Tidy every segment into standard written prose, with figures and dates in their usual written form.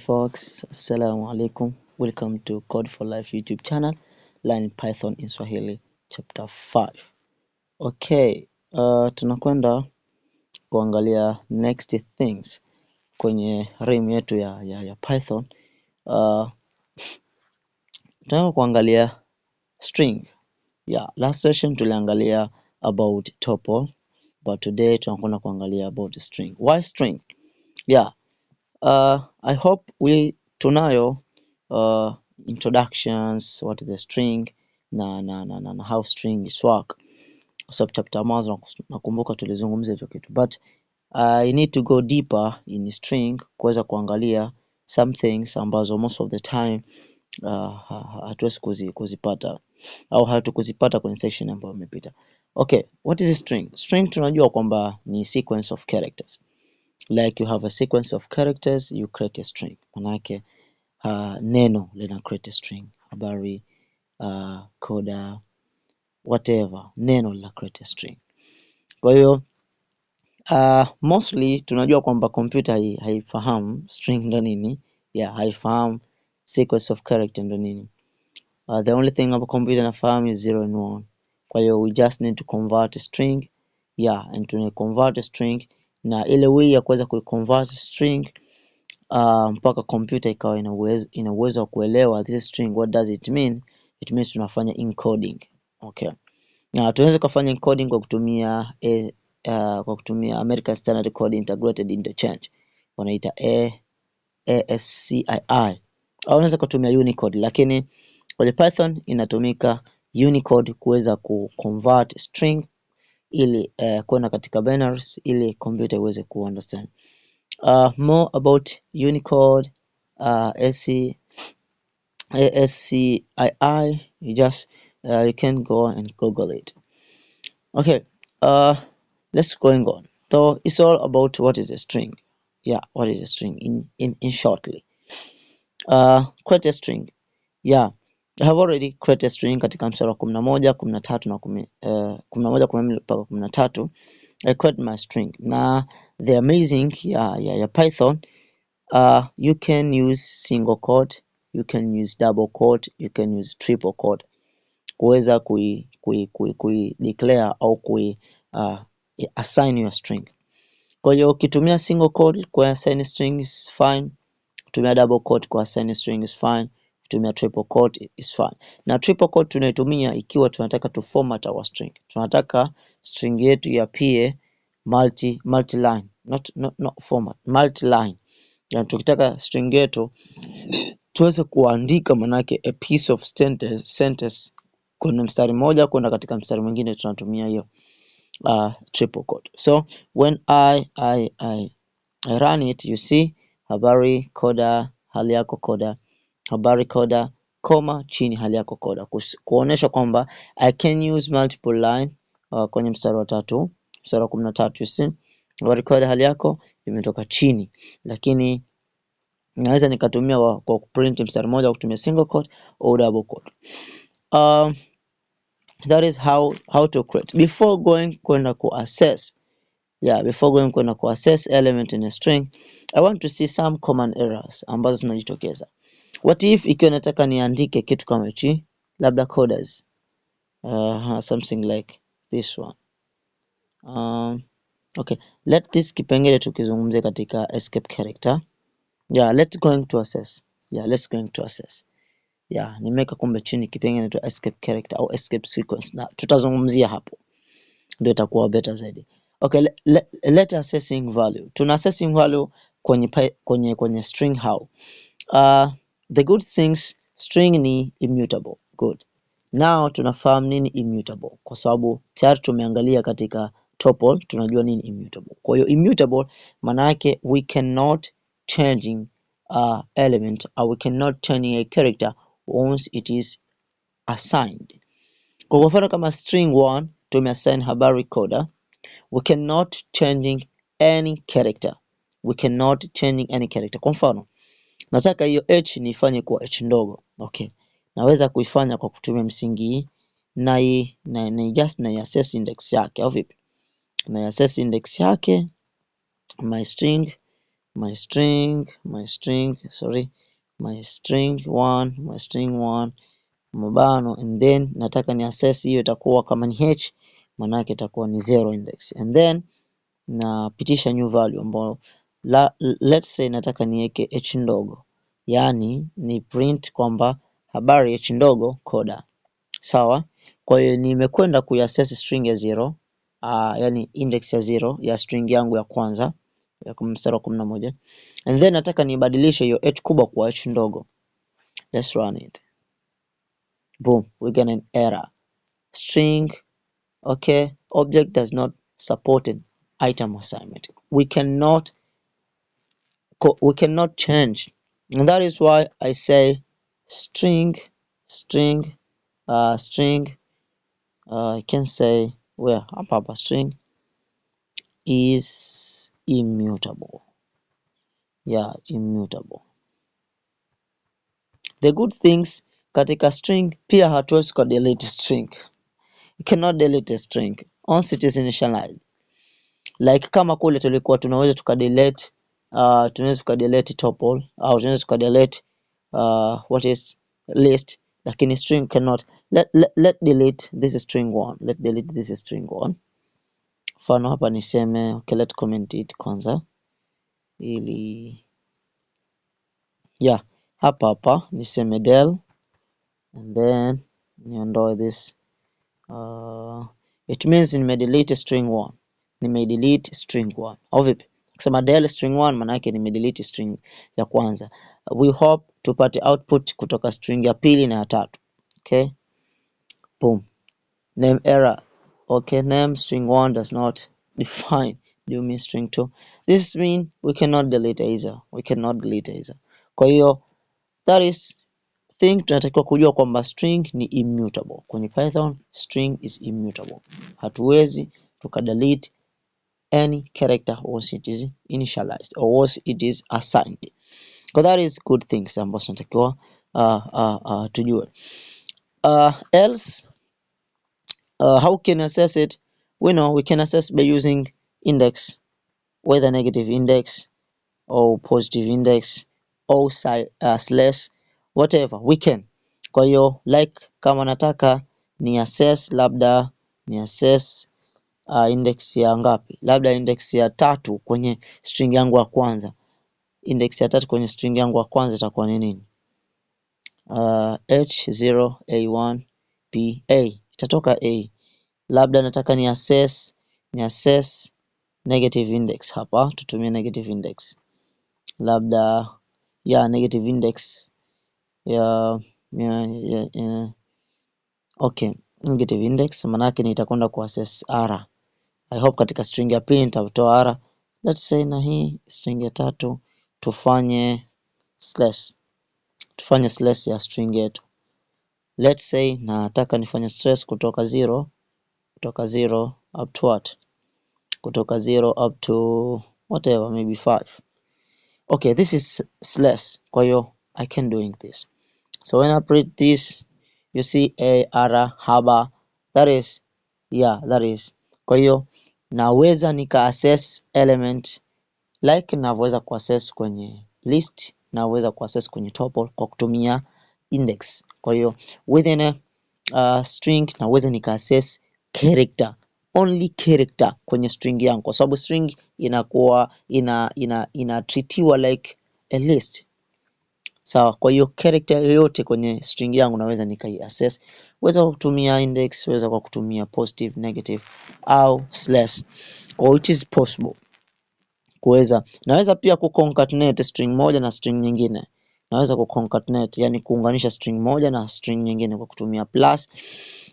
Folks, assalamu alaikum. Welcome to Code for Life YouTube channel, Learn Python in Swahili chapter 5. Okay, tunakwenda kuangalia next things kwenye realm yetu ya Python. Tunataka kuangalia string. Last session tuliangalia about tuple, but today tunakwenda kuangalia about string. Why string? I hope tunayo introductions, what is the string na how string is work. So chapter mwanzo nakumbuka tulizungumza hicho kitu, but I need to go deeper in string kuweza kuangalia some things ambazo most of the time hatuwezi kuzipata au hatukuzipata kwenye session ambayo imepita. Okay, what is a string? String tunajua kwamba ni sequence of characters. Like you have a sequence of characters, you create a string. Manake neno lina create a string. Habari, coda, whatever. Neno lina create a string. Kwa hiyo mostly tunajua kwamba computer haifahamu string ndo nini. Haifahamu sequence of character ndo nini. The only thing about computer inafahamu is 0 and 1. Kwa hiyo we just need to convert a string. And to convert a string, na ile way ya kuweza kuconvert string mpaka computer ikawa ina uwezo wa kuelewa this string, what does it mean? It means tunafanya encoding. Okay, na tunaweza kufanya encoding kwa kutumia American Standard Code Integrated Interchange, wanaita ASCII, au unaweza kutumia Unicode, lakini kwa Python inatumika Unicode kuweza kuconvert string ili kwenda katika binaries ili computer iweze kuunderstand. More about Unicode, ASCII, you can go and Google it. Okay, let's going on. So it's all about what is a string. What is a string in shortly. Create a string. I have already created a string katika mstari wa 11, 13 na 11, 12 mpaka 13. I create my string. Na the amazing ya Python, you can use single quote, you can use double quote, you can use triple quote kuweza kui declare au assign your string. Kwa hiyo ukitumia single quote kwa assign string is fine, kutumia double quote kwa assign string is fine, kutumia triple quote is fine. Na triple quote tunaitumia ikiwa tunataka to format our string. Tunataka string yetu yapie multi-line, not format, multi-line. Na tukitaka string yetu tuweze kuandika, manake a piece of sentence kuna mstari moja kwenda katika mstari mwingine, tunatumia hiyo triple quote. So when I run it, you see habari coda, hali yako coda, habari coda, koma chini hali yako coda, kuonesha kwamba I can use multiple line kwenye mstari wa 3, mstari wa 13. You see habari coda, hali yako imetoka chini, lakini naweza nikatumia kwa kuprint mstari mmoja kutumia single quote au double quote. That is how to create. Before going kwenda ku access element in a string, I want to see some common errors ambazo zinajitokeza. What if ikiwa nataka niandike kitu kama hichi, labda coders, something like this one. Okay, let this kipengele tukizungumzia katika escape character. Let's going to access. Nimeweka kumbe chini kipengele tu escape character au escape sequence, na tutazungumzia hapo ndio itakuwa better zaidi. Okay, let accessing value. Tuna accessing value kwenye string how. The good things, string ni immutable. Good. Now tunafahamu nini immutable, kwa sababu tayari tumeangalia katika tuple, tunajua nini immutable. Kwa hiyo immutable maana yake we cannot changing element, or we cannot changing a character once it is assigned. Kwa mfano kama string 1 tumeassign habari coda, we cannot changing any character. Kwa mfano nataka hiyo h nifanye kwa h ndogo. Okay, naweza kuifanya kwa kutumia msingi na just na access index yake, au vipi? Na access index yake my string my string 1 mabano, and then nataka ni access hiyo itakuwa kama ni h, maana yake itakuwa ni 0 index, and then napitisha new value ambayo let's say nataka niweke h ndogo, yaani ni print kwamba habari h ndogo coda. Sawa, kwa hiyo nimekwenda kuiaccess string ya 0, yani index ya 0 ya string yangu ya kwanza ya mstari wa 11, and then nataka nibadilishe hiyo h kubwa kwa h ndogo. Let's run it. Boom, we get an error. String, okay, object does not support an item assignment. We cannot change, and that is why I say string, I can say where hapa string is immutable. Yeah, immutable. The good things katika string pia hatuwezi ku delete string. You cannot delete a string once it is initialized. Like kama kule tulikuwa tunaweza tukadelete tuple au tunaweza tukadelete what is list, lakini string cannot. Let delete this string 1. Let delete this string 1. Mfano hapa niseme okay, let comment it kwanza ili yeah, hapa niseme del, and then niondoe this it means nimedelete string 1, nimedelete string 1 au vipi? Kusema del string 1 maana yake nimedelete string ya kwanza. We hope tupate output kutoka string ya pili na ya tatu. Okay, boom, name error. Okay, name string 1 does not define do mean string 2. This mean we cannot delete either, kwa hiyo that is thing tunatakiwa kujua kwamba string ni immutable. Kwenye Python string is immutable, hatuwezi tukadelete any character once it is initialized or once it is assigned. So that is good things ambazo tunatakiwa tujue. Else how can assess it? We know we can assess by using index, whether negative index or positive index or slash, whatever we can. Kwa hiyo like kama nataka ni access labda ni access index ya ngapi, labda index ya 3 kwenye string yangu ya kwanza. Index ya 3 kwenye string yangu ya kwanza itakuwa ni nini? h0 a1 b a, itatoka a. Labda nataka ni access negative index, hapa tutumie negative index, labda ya negative index ya okay, negative index maana yake nitakwenda ku access r. I hope katika string ya pili nitatoa r. Let's say na hii string ya 3 tufanye slash ya string yetu. Let's say nataka nifanye stress kutoka 0 up to what? Kutoka 0 up to whatever, maybe 5. Okay, this is slash, kwa hiyo I can doing this. So when I print this, you see a r haba, that is kwa hiyo naweza nika access element like naweza ku access kwenye list, naweza ku access kwenye tuple kwa kutumia index. Kwa hiyo within a string naweza nika access character, only character kwenye string yangu, kwa sababu string inakuwa treatiwa like a list. Sawa, kwa hiyo character yoyote kwenye string yangu naweza nikai access, weza kutumia index, weza kwa kutumia positive, negative au slash. Kwa it is possible naweza pia concatenate string moja na string nyingine. Naweza concatenate, yani kuunganisha string moja na string nyingine kwa kutumia plus.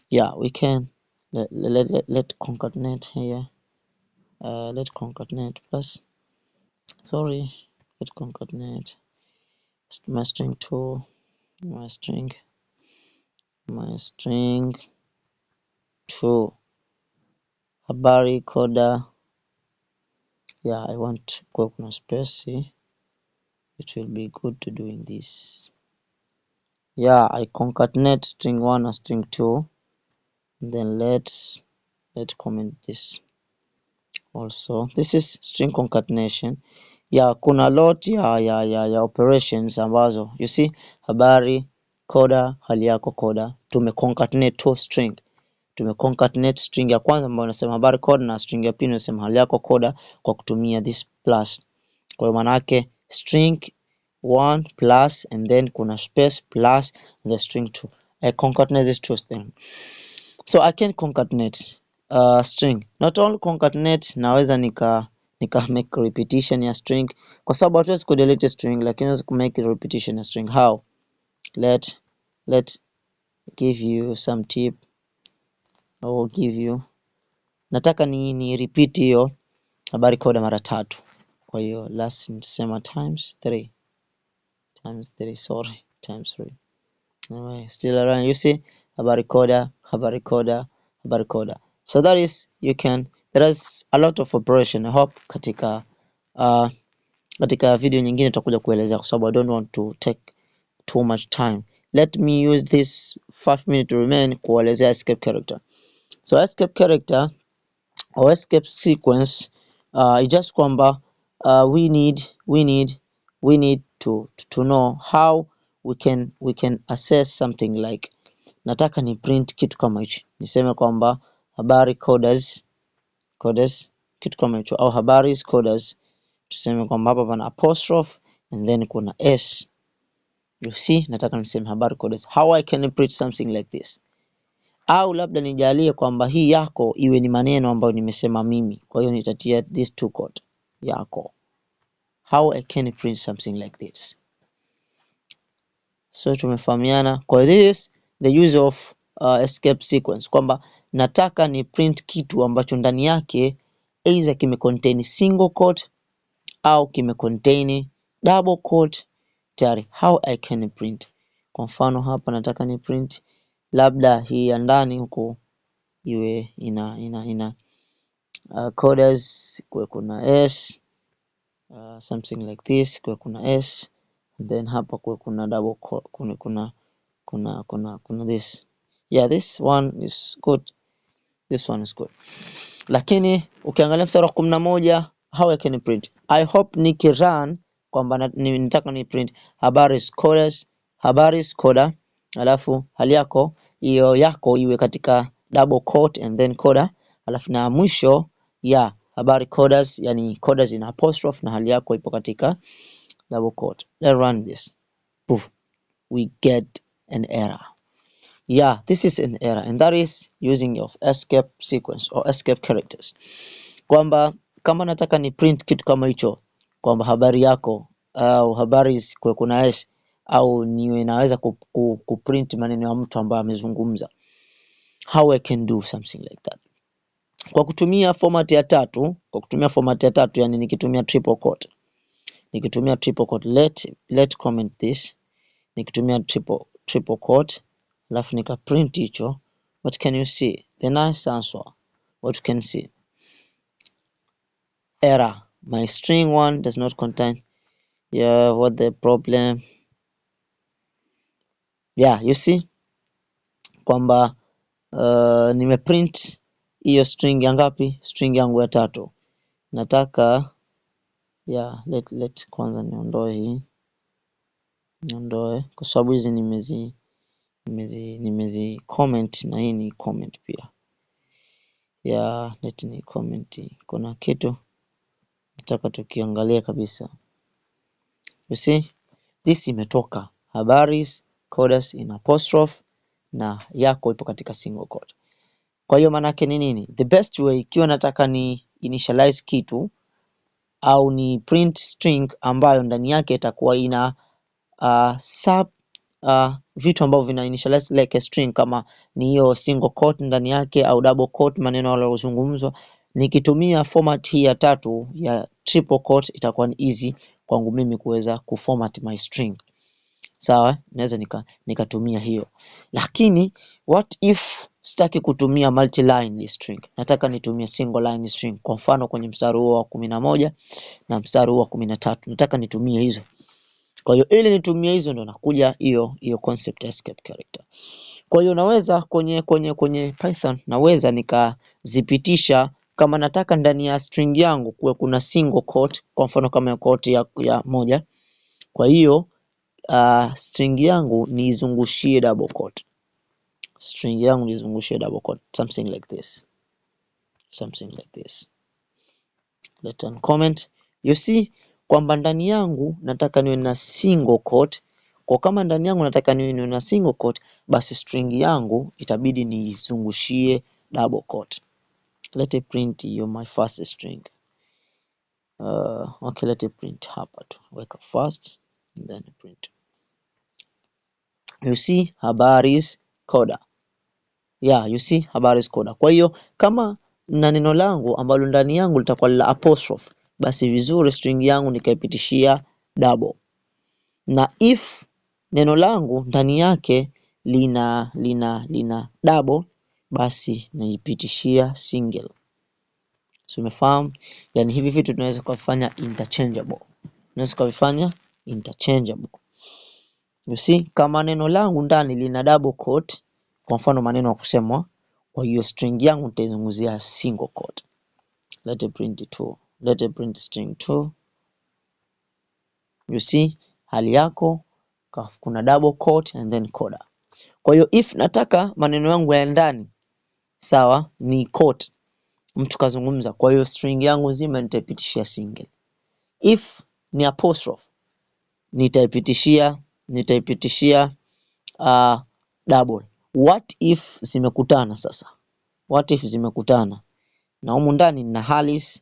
Yeah, we can let concatenate here. Let concatenate plus, sorry, let concatenate my string 2, my string 2 habari coda. Yeah, I want kuna space, it will be good to doing this. Yeah, I concatenate string 1 and string 2, then let's comment this also. This is string concatenation. ya kuna lot ya operations ambazo you see habari coda, hali yako coda, tumeconcatenate two string. Tumeconcatenate string ya kwanza ambayo inasema habari coda na string ya pili inasema hali yako coda kwa kutumia this plus. Kwa hiyo maana yake string 1 plus and then kuna space plus the string 2. I concatenate these two things. So I can concatenate string. Not only concatenate, naweza nika make repetition ya string kwa sababu hatuwezi kudelete string lakini naweza make repetition ya string. How? Let give you some tip. I will give you. Nataka ni repeat hiyo habari coda mara 3. Kwa hiyo last nisema times 3. Sorry, times 3. Anyway, still around, you see habari coda. So that is there is a lot of operation. I hope katika video nyingine tutakuja kuelezea kwa sababu I don't want to take too much time. Let me use this 5 minutes to remain kuelezea escape character. So escape character or escape sequence is just kwamba we need to know how we can assess something like nataka ni print kitu kama hichi, niseme kwamba habari coders kitu kama hicho, au habari coders, tuseme kwamba hapa pana apostrophe and then kuna s. You see, nataka niseme habari coders. How I can print something like this? Au labda nijalie kwamba hii yako iwe ni maneno ambayo nimesema mimi, kwa hiyo nitatia these two quote yako. How I can print something like this? So tumefahamiana. Kwa this the use of escape sequence, kwamba nataka ni print kitu ambacho ndani yake either kime contain single quote au kime contain double quote. Tayari how I can print. Kwa mfano hapa nataka ni print labda hii ya ndani huko iwe ina coders kwa kuna s, something like this kwa kuna s, then hapa kwa kuna double kuna this. Yeah, this one is good. Lakini ukiangalia mstari wa 11 how I can print. I hope nikirun kwamba nataka ni print habari coda, alafu hali yako hiyo yako iwe katika double quote and then coda, alafu na mwisho ya habari coders, yani coders ina apostrophe na hali yako ipo katika double quote. Let's run this. Poof. We get an error. Yeah, this is an error and that is using of escape sequence or escape characters. Kwamba kama nataka ni print kitu kama hicho, kwamba habari yako au habari kwa kuna s, au niwe naweza kuprint maneno ya mtu ambaye amezungumza. How I can do something like that? Kwa kutumia format ya tatu, yani nikitumia triple quote. Let comment this. Nikitumia triple quote, alafu nika print hicho. What can you see? The nice answer. What you can see? Error. My string 1 does not contain. Yeah, what the problem? Yeah, you see? Kwamba nimeprint hiyo string ya ngapi? String yangu ya 3. Nataka let kwanza niondoe hii. Kwa sababu hizi nimezi comment na hii ni comment pia. Yeah, let ni comment. Kuna kitu nataka tukiangalia kabisa. You see? This imetoka habari coders in apostrophe na yako ipo katika single quote. Kwa hiyo maana yake ni nini? The best way ikiwa nataka ni initialize kitu au ni print string ambayo ndani yake itakuwa ina vitu ambavyo vina initialize like a string, kama ni hiyo single quote ndani yake au double quote, maneno yaliyozungumzwa. Nikitumia format hii ya tatu ya triple quote itakuwa ni easy kwangu mimi kuweza kuformat my string. Sawa, naweza nikatumia hiyo. Lakini what if sitaki kutumia multi-line string, nataka nitumie single line string. Kwa mfano kwenye mstari huo wa 11 na mstari huo wa 13 nataka nitumie hizo. Kwa hiyo ili nitumie hizo ndo nakuja hiyo concept escape character. Kwa hiyo naweza kwenye Python naweza nikazipitisha kama nataka ndani ya string yangu kuwe kuna single quote, kwa mfano kama quote ya moja, kwa hiyo string yangu niizungushie double quote. String yangu niizungushie double quote, something like this. Let an comment. You see kwamba ndani yangu nataka niwe na single quote. Kwa kama ndani yangu nataka niwe na single quote, basi string yangu itabidi niizungushie double quote. Let it print you my first string. Okay, let it print hapa tu. Weka first, then print. You see habari's coda. Yeah, you see habari's coda. Kwa hiyo kama na neno langu ambalo ndani yangu litakuwa la apostrophe, basi vizuri string yangu nikaipitishia double. Na if neno langu ndani yake lina double, basi naipitishia single. So umefahamu? Yani hivi vitu tunaweza kufanya interchangeable. You see, kama neno langu ndani lina double quote, kwa mfano maneno ya kusemwa, kwa hiyo string yangu nitaizunguzia single quote. Let it print 2. Let it print string 2. You see, hali yako kuna double quote and then coda. Kwa hiyo if nataka maneno yangu ya ndani, sawa, ni quote, mtu kazungumza, kwa hiyo string yangu nzima nitaipitishia single. If ni apostrophe, nitaipitishia double. What if zimekutana sasa? What if zimekutana? Na humu ndani na Halis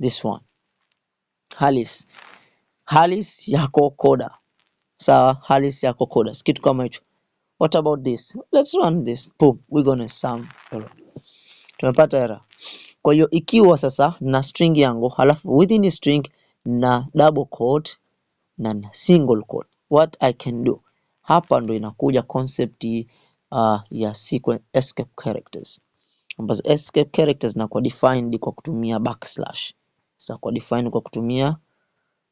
this one. Halis yako coda. Sawa, Halis yako coda. Kitu kama hicho. What about this? Let's run this. Boom, we're gonna some error. Tumepata error. Kwa hiyo ikiwa sasa na string yangu, halafu within the string na double quote na single quote, what I can do, hapa ndo inakuja concept ya sequence escape characters, ambazo escape characters na kwa defined kwa kutumia backslash. Sasa kwa defined kwa kutumia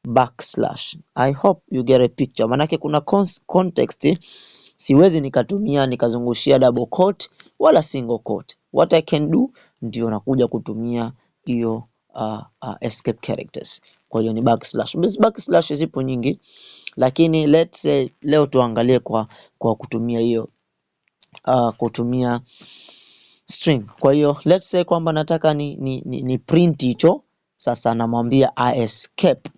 backslash. I hope you get a picture. Manake kuna context, siwezi nikazungushia double quote wala single quote. What I can do ndio nakuja kutumia hiyo escape characters. Kwa hiyo ni backslash. Backslash zipo nyingi, lakini let's say leo tuangalie kwa kutumia hiyo kutumia string. Kwa hiyo let's say kwamba nataka ni print hicho. Sasa namwambia escape,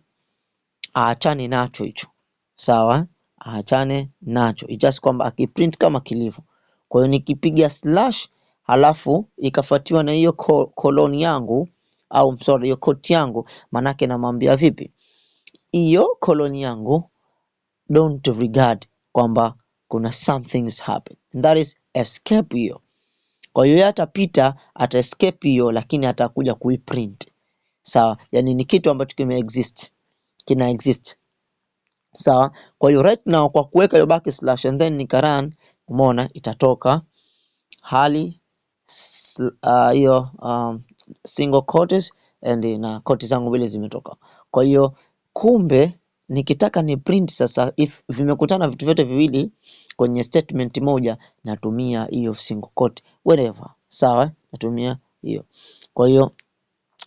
aachane nacho hicho. Sawa, aachane nacho. It's just kwamba akiprint kama kilivyo. Kwa hiyo nikipiga slash halafu ikafuatiwa na hiyo colon yangu au hiyo quote yangu, manake namwambia vipi? Hiyo colon yangu don't regard kwamba kuna something's happen. That is escape hiyo. Kwa hiyo atapita ata escape hiyo, lakini atakuja kuiprint. Sawa, yani ni kitu ambacho kina exist. Sawa, kwa hiyo right now kwa kuweka hiyo backslash and then nikarun, umeona itatoka hali hiyo single quotes and na quotes zangu vile zimetoka. Kwa hiyo kumbe nikitaka ni print sasa, if vimekutana vitu vyote viwili kwenye statement moja, natumia hiyo single quote wherever. Sawa, natumia hiyo. Kwa hiyo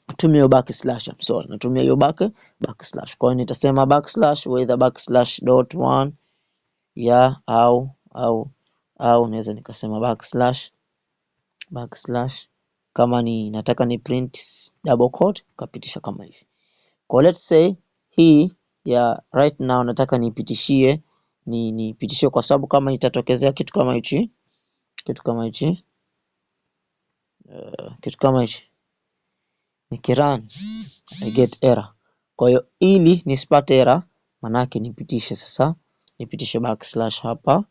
natumia hiyo backslash, natumia hiyo backslash. Kwa hiyo nitasema backslash with backslash dot one, ya au naweza nikasema backslash kama ni nataka ni print double quote, kapitisha kama hivi. Kwa let's say hii ya right now nataka nipitishie kwa sababu kama itatokezea kitu kama hichi nikirun I get error. Kwa hiyo ili nisipate error, manake nipitishe backslash hapa,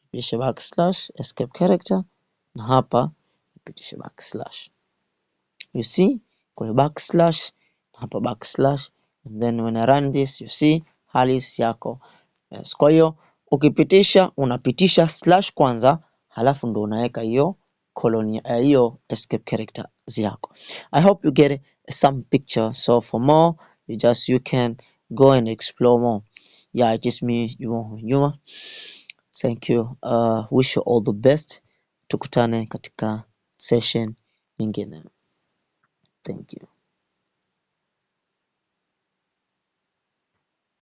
nipitishe backslash escape character, na hapa nipitishe backslash. You see, kwa backslash hapa backslash, and then when I run this you see halis yako. Yes. Kwa hiyo ukipitisha unapitisha slash kwanza, halafu ndo unaweka hiyo colon hiyo escape character yako. I hope you get some picture. So for more you can go and explore more. Yeah, it is me, Juma. Thank you. Wish you all the best. Tukutane katika session nyingine. Thank you.